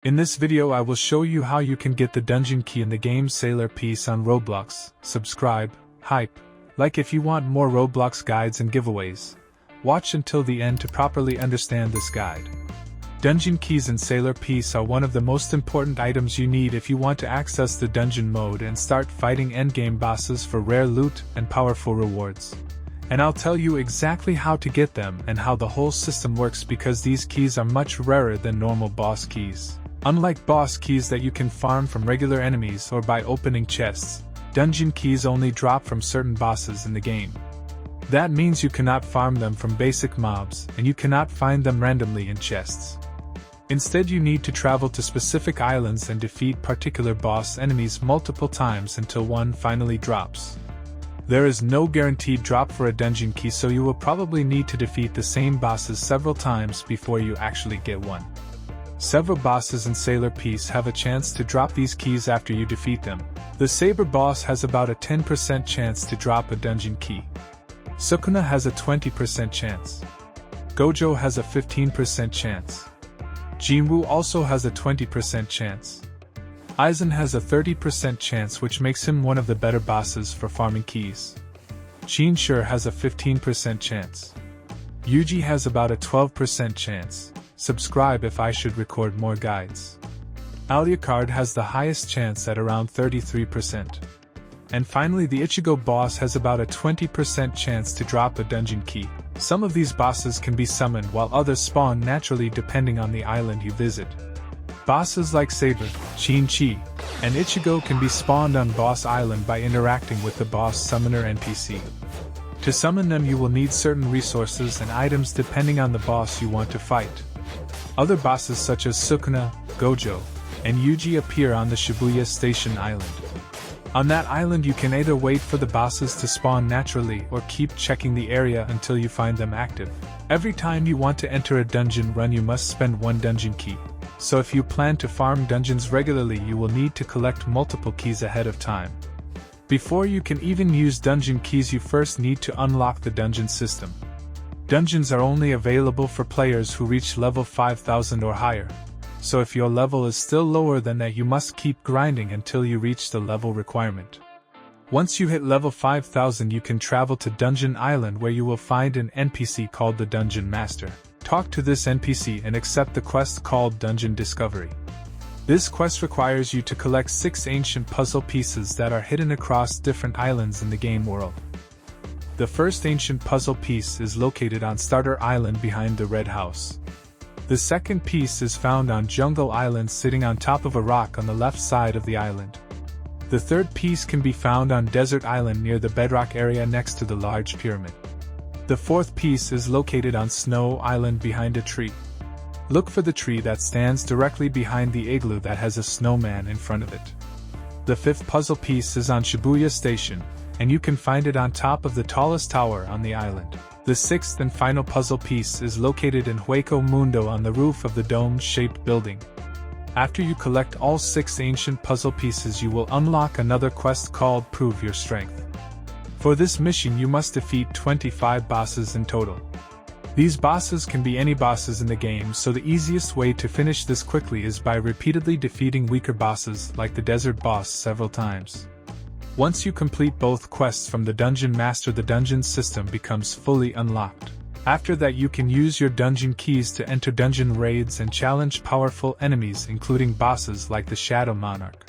In this video I will show you how you can get the dungeon key in the game Sailor Piece on Roblox. Subscribe, hype, like if you want more Roblox guides and giveaways. Watch until the end to properly understand this guide. Dungeon keys in Sailor Piece are one of the most important items you need if you want to access the dungeon mode and start fighting endgame bosses for rare loot and powerful rewards. And I'll tell you exactly how to get them and how the whole system works because these keys are much rarer than normal boss keys. Unlike boss keys that you can farm from regular enemies or by opening chests, dungeon keys only drop from certain bosses in the game. That means you cannot farm them from basic mobs and you cannot find them randomly in chests. Instead, you need to travel to specific islands and defeat particular boss enemies multiple times until one finally drops. There is no guaranteed drop for a dungeon key, so you will probably need to defeat the same bosses several times before you actually get one. Several bosses in Sailor Piece have a chance to drop these keys after you defeat them. The Saber boss has about a 10% chance to drop a dungeon key. Sukuna has a 20% chance. Gojo has a 15% chance. Jinwoo also has a 20% chance. Aizen has a 30% chance, which makes him one of the better bosses for farming keys. Jinshur has a 15% chance. Yuji has about a 12% chance. Subscribe if I should record more guides. Alucard has the highest chance at around 33%. And finally, the Ichigo boss has about a 20% chance to drop a dungeon key. Some of these bosses can be summoned while others spawn naturally depending on the island you visit. Bosses like Saber, Shin-Chi, and Ichigo can be spawned on Boss Island by interacting with the boss summoner NPC. To summon them you will need certain resources and items depending on the boss you want to fight. Other bosses such as Sukuna, Gojo, and Yuji appear on the Shibuya Station Island. On that island you can either wait for the bosses to spawn naturally or keep checking the area until you find them active. Every time you want to enter a dungeon run you must spend one dungeon key. So if you plan to farm dungeons regularly you will need to collect multiple keys ahead of time. Before you can even use dungeon keys you first need to unlock the dungeon system. Dungeons are only available for players who reach level 5000 or higher. So if your level is still lower than that you must keep grinding until you reach the level requirement. Once you hit level 5000 you can travel to Dungeon Island where you will find an NPC called the Dungeon Master. Talk to this NPC and accept the quest called Dungeon Discovery. This quest requires you to collect 6 ancient puzzle pieces that are hidden across different islands in the game world. The first ancient puzzle piece is located on Starter Island behind the Red House. The second piece is found on Jungle Island sitting on top of a rock on the left side of the island. The third piece can be found on Desert Island near the bedrock area next to the large pyramid. The fourth piece is located on Snow Island behind a tree. Look for the tree that stands directly behind the igloo that has a snowman in front of it. The fifth puzzle piece is on Shibuya Station, and you can find it on top of the tallest tower on the island. The sixth and final puzzle piece is located in Hueco Mundo on the roof of the dome-shaped building. After you collect all 6 ancient puzzle pieces you will unlock another quest called Prove Your Strength. For this mission you must defeat 25 bosses in total. These bosses can be any bosses in the game, so the easiest way to finish this quickly is by repeatedly defeating weaker bosses like the desert boss several times. Once you complete both quests from the Dungeon Master the dungeon system becomes fully unlocked. After that you can use your dungeon keys to enter dungeon raids and challenge powerful enemies including bosses like the Shadow Monarch.